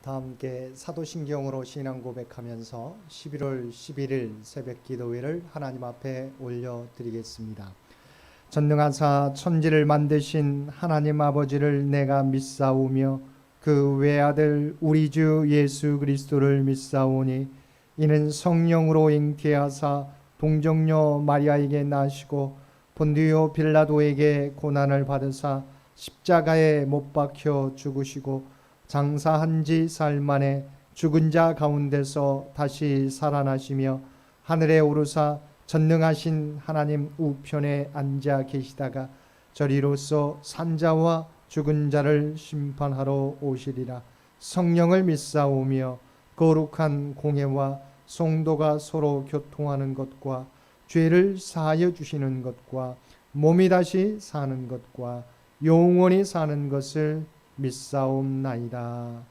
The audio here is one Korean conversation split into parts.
다 함께 사도신경으로 신앙 고백하면서 11월 11일 새벽 기도회를 하나님 앞에 올려드리겠습니다. 전능하사 천지를 만드신 하나님 아버지를 내가 믿사오며 그 외아들 우리 주 예수 그리스도를 믿사오니 이는 성령으로 잉태하사 동정녀 마리아에게 나시고 본디오 빌라도에게 고난을 받으사 십자가에 못 박혀 죽으시고 장사한 지 사흘 만에 죽은 자 가운데서 다시 살아나시며 하늘에 오르사 전능하신 하나님 우편에 앉아 계시다가 저리로서 산자와 죽은 자를 심판하러 오시리라. 성령을 믿사오며 거룩한 공예와 성도가 서로 교통하는 것과 죄를 사하여 주시는 것과 몸이 다시 사는 것과 영원히 사는 것을 믿사옵나이다.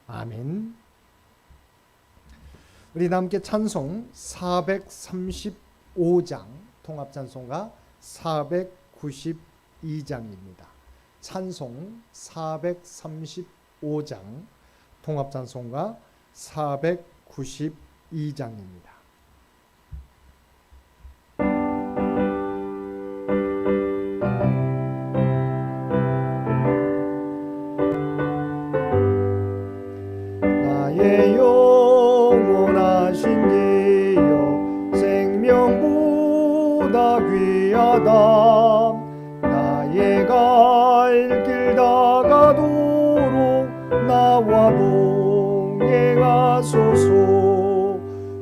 아멘. 우리 함께 찬송 435장 통합찬송가 492장입니다. 찬송 435장 통합찬송가 492장입니다. 나의 갈 길 다가도록 나와 동행하소서.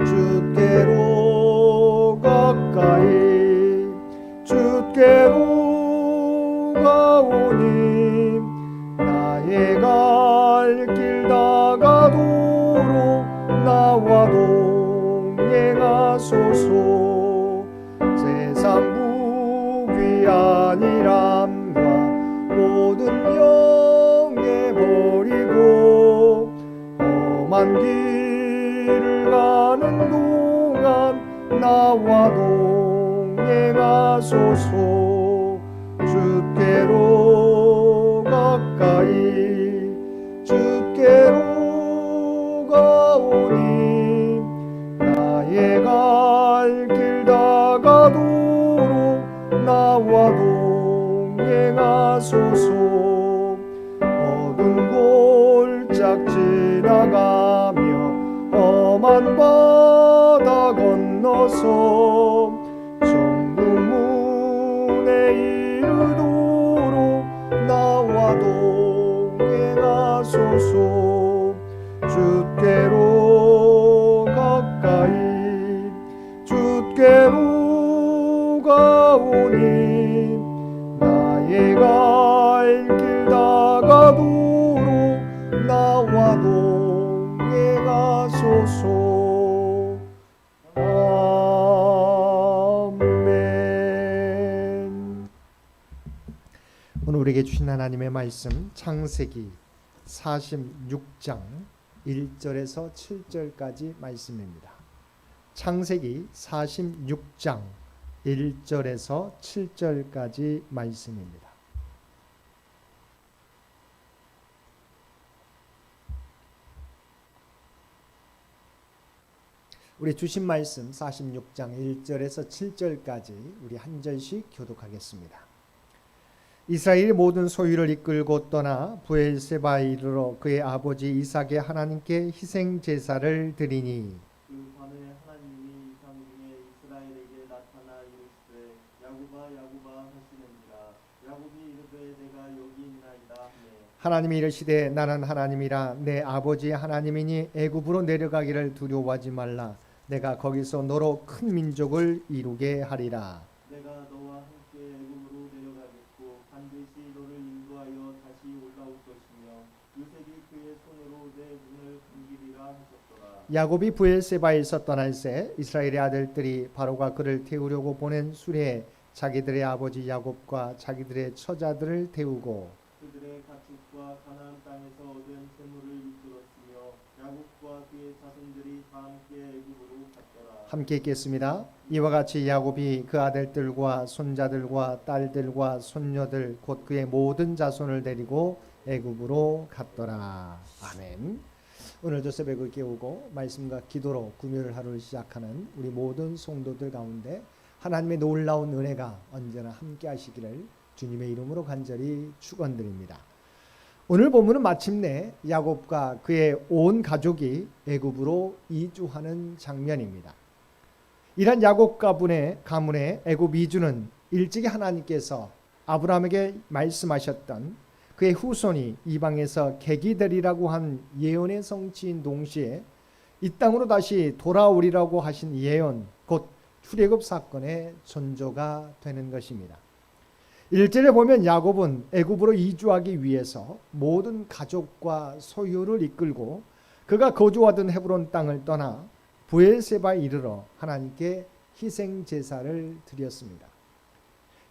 주께로 가까이 주께로 가오니 나의 갈 길 다가도록 나와 동행하소서. 세상 아니람과 모든 영예 버리고 험한 길을 가는 동안 나와 동행하소서. 주께로 가까이 주께로 가오니 나의 갈 길 다가도록 나와 동행하소서. 어두운 골짝 지나가며 험한 바다 건너서 성국문에 이르도록 나와 동행하소서. 주께로 가까이 주께로 가오니 나의 갈 길 다가도록 나와 동행하소서. 아멘. 오늘 우리에게 주신 하나님의 말씀 창세기 46장 1절에서 7절까지 말씀입니다. 창세기 46장 1절에서 7절까지 말씀입니다. 우리 주신 말씀 46장 1절에서 7절까지 우리 한 절씩 교독하겠습니다. 이스라엘이 모든 소유를 이끌고 떠나 브엘세바에 이르러 그의 아버지 이삭의 하나님께 희생 제사를 드리니 그 밤에 하나님이 이상 중에 이스라엘에게 나타나 이르시되 야곱아 하시는지라. 야곱이 이르되 내가 여기 있나이다 하매 하나님이 이르시되 나는 하나님이라 내 아버지 하나님이니 애굽으로 내려가기를 두려워하지 말라. 내가 거기서 너로 큰 민족을 이루게 하리라. 내가 너와 함께 애굽으로 내려가겠고 반드시 너를 인도하여 다시 올라올 것이며 요셉이 그의 손으로 내 눈을 감기리라 하셨더라. 야곱이 브엘세바에서 떠날새 이스라엘의 아들들이 바로가 그를 태우려고 보낸 수레에 자기들의 아버지 야곱과 자기들의 처자들을 태우고 그들의 가축과 가나안 땅에서 얻은 재물을 이끌었으며 야곱과 그의 자손들이 다 함께 애굽으로 갔더라. 함께 읽겠습니다. 이와 같이 야곱이 그 아들들과 손자들과 딸들과 손녀들 곧 그의 모든 자손을 데리고 애굽으로 갔더라. 아멘. 오늘도 새벽을 깨우고 말씀과 기도로 금요일 하루를 시작하는 우리 모든 성도들 가운데 하나님의 놀라운 은혜가 언제나 함께 하시기를 주님의 이름으로 간절히 축원드립니다. 오늘 본문은 마침내 야곱과 그의 온 가족이 애굽으로 이주하는 장면입니다. 이런 야곱 가문의 애굽 이주는 일찍이 하나님께서 아브라함에게 말씀하셨던 그의 후손이 이방에서 객이 되리라고 한 예언의 성취인 동시에 이 땅으로 다시 돌아오리라고 하신 예언, 곧 출애굽 사건의 전조가 되는 것입니다. 1절에 보면 야곱은 애굽으로 이주하기 위해서 모든 가족과 소유를 이끌고 그가 거주하던 헤브론 땅을 떠나 브엘세바에 이르러 하나님께 희생 제사를 드렸습니다.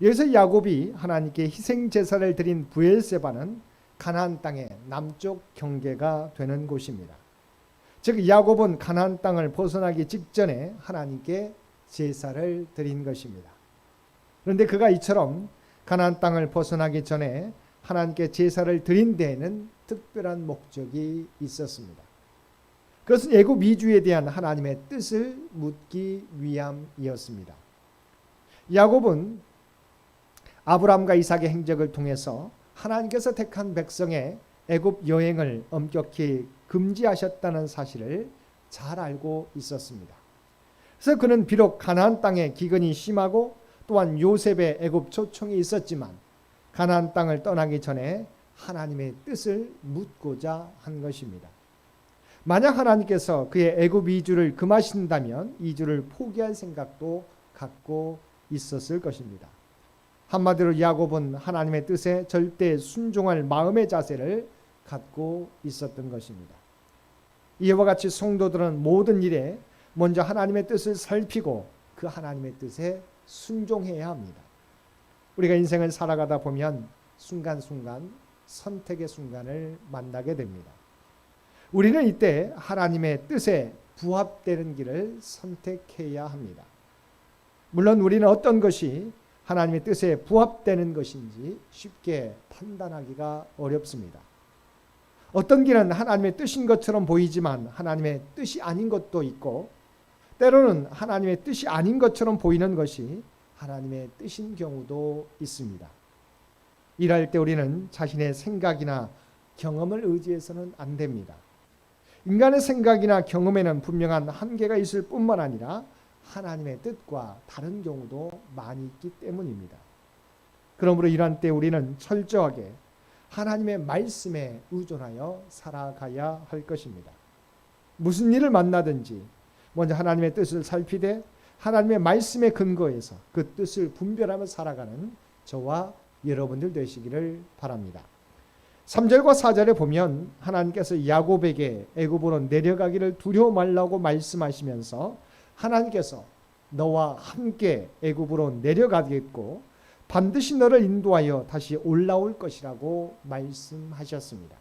여기서 야곱이 하나님께 희생 제사를 드린 브엘세바는 가나안 땅의 남쪽 경계가 되는 곳입니다. 즉 야곱은 가나안 땅을 벗어나기 직전에 하나님께 제사를 드린 것입니다. 그런데 그가 이처럼 가나안 땅을 벗어나기 전에 하나님께 제사를 드린 데에는 특별한 목적이 있었습니다. 그것은 애굽 이주에 대한 하나님의 뜻을 묻기 위함이었습니다. 야곱은 아브라함과 이삭의 행적을 통해서 하나님께서 택한 백성의 애굽 여행을 엄격히 금지하셨다는 사실을 잘 알고 있었습니다. 그래서 그는 비록 가나안 땅에 기근이 심하고 또한 요셉의 애굽 초청이 있었지만 가나안 땅을 떠나기 전에 하나님의 뜻을 묻고자 한 것입니다. 만약 하나님께서 그의 애굽 이주를 금하신다면 이주를 포기할 생각도 갖고 있었을 것입니다. 한마디로 야곱은 하나님의 뜻에 절대 순종할 마음의 자세를 갖고 있었던 것입니다. 이와 같이 성도들은 모든 일에 먼저 하나님의 뜻을 살피고 그 하나님의 뜻에 순종해야 합니다. 우리가 인생을 살아가다 보면 순간순간 선택의 순간을 만나게 됩니다. 우리는 이때 하나님의 뜻에 부합되는 길을 선택해야 합니다. 물론 우리는 어떤 것이 하나님의 뜻에 부합되는 것인지 쉽게 판단하기가 어렵습니다. 어떤 길은 하나님의 뜻인 것처럼 보이지만 하나님의 뜻이 아닌 것도 있고 때로는 하나님의 뜻이 아닌 것처럼 보이는 것이 하나님의 뜻인 경우도 있습니다. 일할 때 우리는 자신의 생각이나 경험을 의지해서는 안 됩니다. 인간의 생각이나 경험에는 분명한 한계가 있을 뿐만 아니라 하나님의 뜻과 다른 경우도 많이 있기 때문입니다. 그러므로 이러한 때 우리는 철저하게 하나님의 말씀에 의존하여 살아가야 할 것입니다. 무슨 일을 만나든지 먼저 하나님의 뜻을 살피되 하나님의 말씀에 근거해서 그 뜻을 분별하며 살아가는 저와 여러분들 되시기를 바랍니다. 3절과 4절에 보면 하나님께서 야곱에게 애굽으로 내려가기를 두려워 말라고 말씀하시면서 하나님께서 너와 함께 애굽으로 내려가겠고 반드시 너를 인도하여 다시 올라올 것이라고 말씀하셨습니다.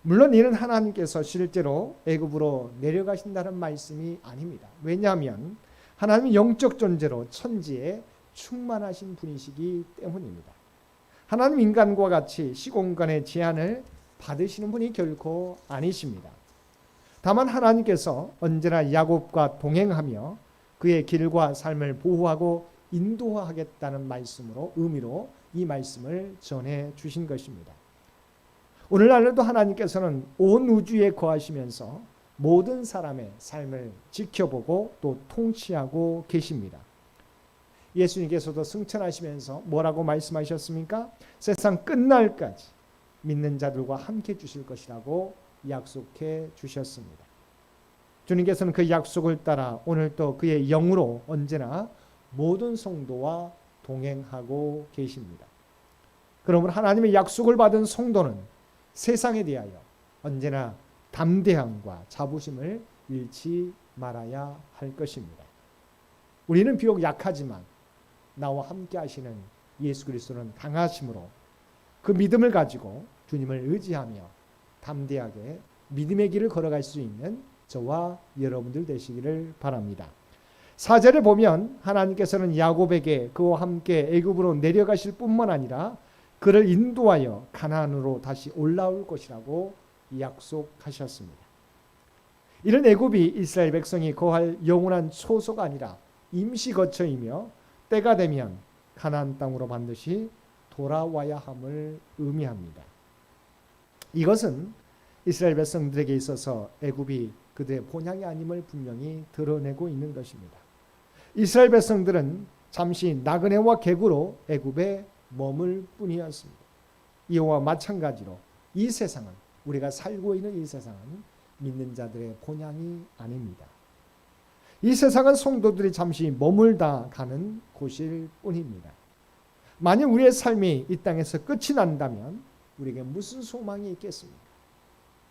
물론 이는 하나님께서 실제로 애굽으로 내려가신다는 말씀이 아닙니다. 왜냐하면 하나님은 영적 존재로 천지에 충만하신 분이시기 때문입니다. 하나님 인간과 같이 시공간의 제한을 받으시는 분이 결코 아니십니다. 다만 하나님께서 언제나 야곱과 동행하며 그의 길과 삶을 보호하고 인도하겠다는 말씀으로 의미로 이 말씀을 전해 주신 것입니다. 오늘날에도 하나님께서는 온 우주에 거하시면서 모든 사람의 삶을 지켜보고 또 통치하고 계십니다. 예수님께서도 승천하시면서 뭐라고 말씀하셨습니까? 세상 끝날까지 믿는 자들과 함께 주실 것이라고 약속해 주셨습니다. 주님께서는 그 약속을 따라 오늘 또 그의 영으로 언제나 모든 성도와 동행하고 계십니다. 그러므로 하나님의 약속을 받은 성도는 세상에 대하여 언제나 담대함과 자부심을 잃지 말아야 할 것입니다. 우리는 비록 약하지만 나와 함께 하시는 예수 그리스도는 강하심으로 그 믿음을 가지고 주님을 의지하며 담대하게 믿음의 길을 걸어갈 수 있는 저와 여러분들 되시기를 바랍니다. 4절에 보면 하나님께서는 야곱에게 그와 함께 애굽으로 내려가실 뿐만 아니라 그를 인도하여 가나안으로 다시 올라올 것이라고 약속하셨습니다. 이런 애굽이 이스라엘 백성이 거할 영원한 초소가 아니라 임시 거처이며 때가 되면 가나안 땅으로 반드시 돌아와야 함을 의미합니다. 이것은 이스라엘 백성들에게 있어서 애굽이 그들의 본향이 아님을 분명히 드러내고 있는 것입니다. 이스라엘 백성들은 잠시 나그네와 객으로 애굽에 머물 뿐이었습니다. 이와 마찬가지로 이 세상은, 우리가 살고 있는 이 세상은 믿는 자들의 본향이 아닙니다. 이 세상은 성도들이 잠시 머물다 가는 곳일 뿐입니다. 만약 우리의 삶이 이 땅에서 끝이 난다면 우리에게 무슨 소망이 있겠습니까?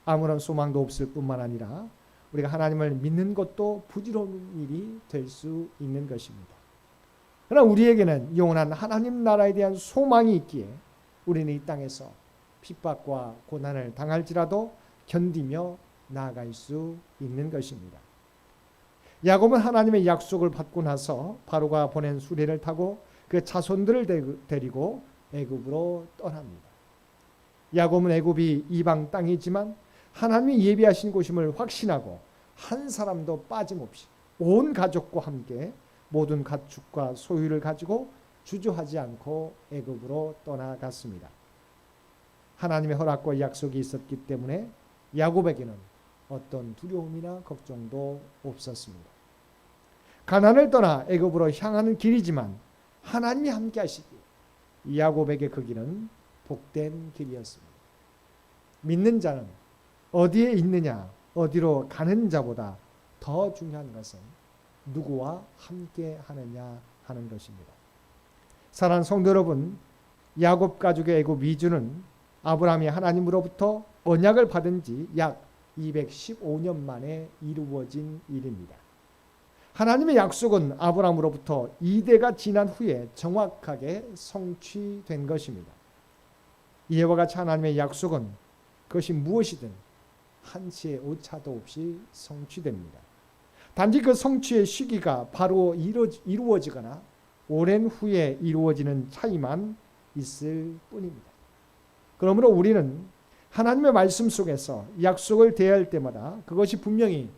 아무런 소망도 없을 뿐만 아니라 우리가 하나님을 믿는 것도 부질없는 일이 될 수 있는 것입니다. 그러나 우리에게는 영원한 하나님 나라에 대한 소망이 있기에 우리는 이 땅에서 핍박과 고난을 당할지라도 견디며 나아갈 수 있는 것입니다. 야곱은 하나님의 약속을 받고 나서 바로가 보낸 수레를 타고 그 자손들을 데리고 애굽으로 떠납니다. 야곱은 애굽이 이방 땅이지만 하나님이 예비하신 곳임을 확신하고 한 사람도 빠짐없이 온 가족과 함께 모든 가축과 소유를 가지고 주저하지 않고 애굽으로 떠나갔습니다. 하나님의 허락과 약속이 있었기 때문에 야곱에게는 어떤 두려움이나 걱정도 없었습니다. 가나안을 떠나 애굽으로 향하는 길이지만 하나님이 함께 하시기에 야곱에게 그 길은 복된 길이었습니다. 믿는 자는 어디에 있느냐, 어디로 가는 자보다 더 중요한 것은 누구와 함께 하느냐 하는 것입니다. 사랑하는 성도 여러분, 야곱 가족의 애굽 이주는 아브라함이 하나님으로부터 언약을 받은 지 약 215년 만에 이루어진 일입니다. 하나님의 약속은 아브라함으로부터 2대가 지난 후에 정확하게 성취된 것입니다. 이와 같이 하나님의 약속은 그것이 무엇이든 한치의 오차도 없이 성취됩니다. 단지 그 성취의 시기가 바로 이루어지거나 오랜 후에 이루어지는 차이만 있을 뿐입니다. 그러므로 우리는 하나님의 말씀 속에서 약속을 대할 때마다 그것이 분명히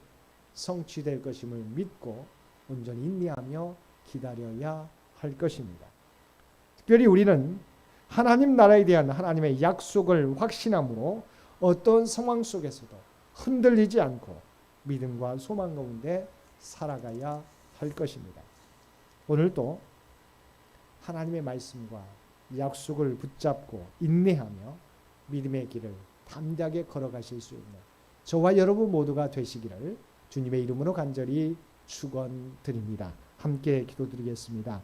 성취될 것임을 믿고 온전히 인내하며 기다려야 할 것입니다. 특별히 우리는 하나님 나라에 대한 하나님의 약속을 확신함으로 어떤 상황 속에서도 흔들리지 않고 믿음과 소망 가운데 살아가야 할 것입니다. 오늘도 하나님의 말씀과 약속을 붙잡고 인내하며 믿음의 길을 담대하게 걸어가실 수 있는 저와 여러분 모두가 되시기를 주님의 이름으로 간절히 축원드립니다. 함께 기도드리겠습니다.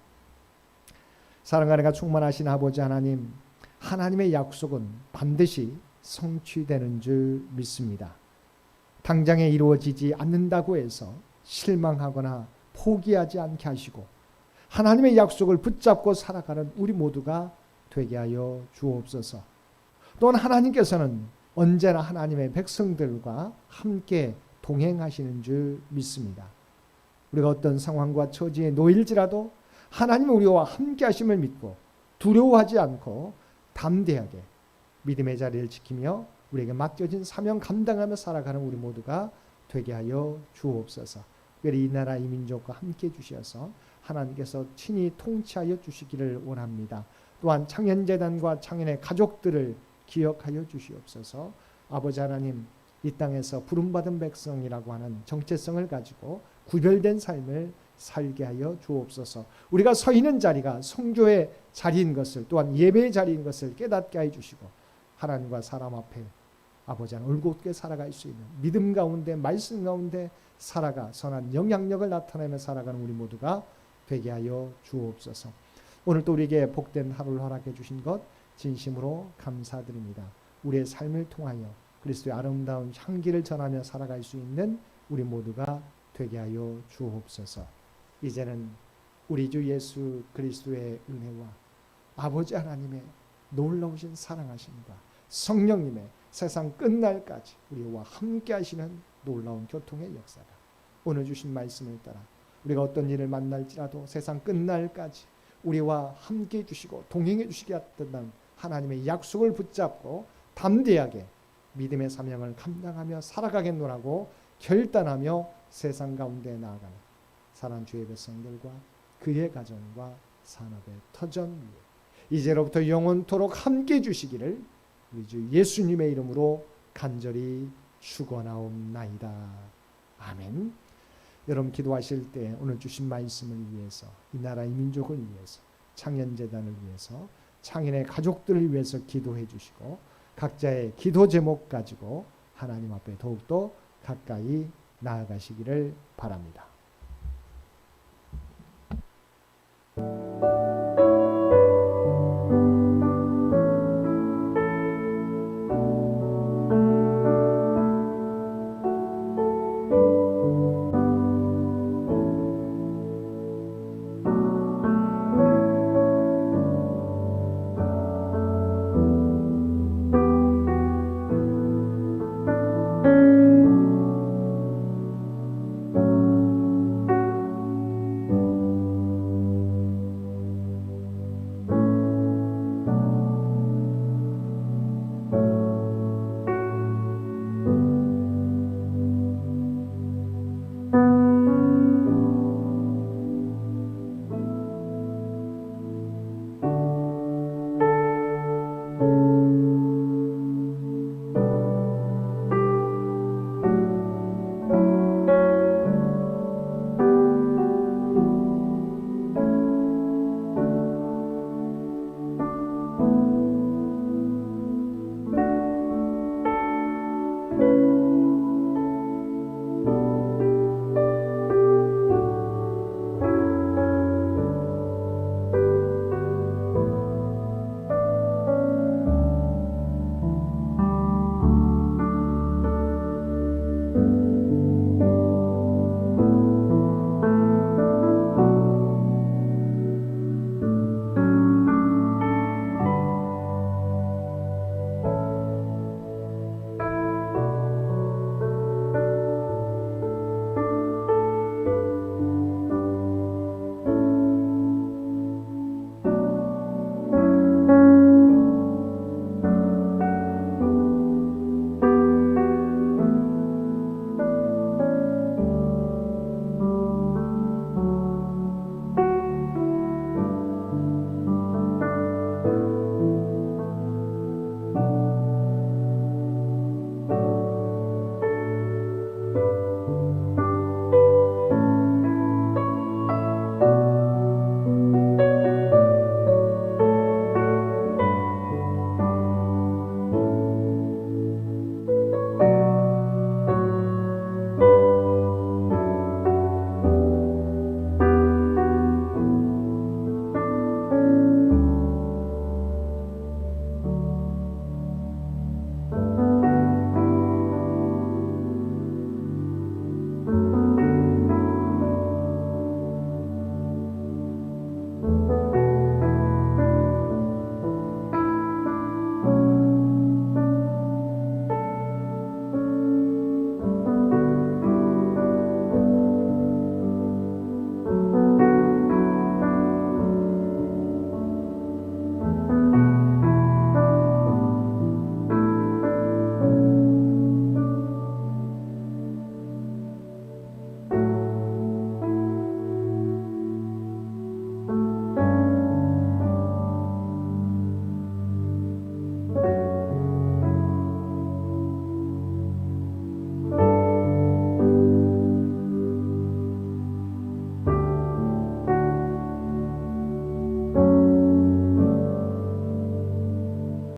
사랑과 은혜가 충만하신 아버지 하나님, 하나님의 약속은 반드시 성취되는 줄 믿습니다. 당장에 이루어지지 않는다고 해서 실망하거나 포기하지 않게 하시고 하나님의 약속을 붙잡고 살아가는 우리 모두가 되게 하여 주옵소서. 또한 하나님께서는 언제나 하나님의 백성들과 함께 동행하시는 줄 믿습니다. 우리가 어떤 상황과 처지에 놓일지라도 하나님은 우리와 함께 하심을 믿고 두려워하지 않고 담대하게 믿음의 자리를 지키며 우리에게 맡겨진 사명 감당하며 살아가는 우리 모두가 되게 하여 주옵소서. 특별히 이 나라 이 민족과 함께 주셔서 하나님께서 친히 통치하여 주시기를 원합니다. 또한 창현재단과 창현의 가족들을 기억하여 주시옵소서. 아버지 하나님, 이 땅에서 부름받은 백성이라고 하는 정체성을 가지고 구별된 삶을 살게 하여 주옵소서. 우리가 서 있는 자리가 성조의 자리인 것을, 또한 예배의 자리인 것을 깨닫게 해 주시고 하나님과 사람 앞에 아버지 하나님 올곧게 살아갈 수 있는 믿음 가운데 말씀 가운데 살아가 선한 영향력을 나타내며 살아가는 우리 모두가 되게 하여 주옵소서. 오늘 또 우리에게 복된 하루를 허락해 주신 것 진심으로 감사드립니다. 우리의 삶을 통하여 그리스도의 아름다운 향기를 전하며 살아갈 수 있는 우리 모두가 되게 하여 주옵소서. 이제는 우리 주 예수 그리스도의 은혜와 아버지 하나님의 놀라우신 사랑하심과 성령님의 세상 끝날까지 우리와 함께 하시는 놀라운 교통의 역사가 오늘 주신 말씀을 따라 우리가 어떤 일을 만날지라도 세상 끝날까지 우리와 함께 해주시고 동행해 주시겠다는 하나님의 약속을 붙잡고 담대하게 믿음의 사명을 감당하며 살아가겠노라고 결단하며 세상 가운데 나아가는 사랑하는 주의 백성들과 그의 가정과 산업의 터전 위에 이제로부터 영원토록 함께 주시기를 우리 주 예수님의 이름으로 간절히 축원하옵나이다. 아멘. 여러분 기도하실 때 오늘 주신 말씀을 위해서 이 나라 이 민족을 위해서 창현재단을 위해서 창현의 가족들을 위해서 기도해 주시고 각자의 기도 제목 가지고 하나님 앞에 더욱더 가까이 나아가시기를 바랍니다.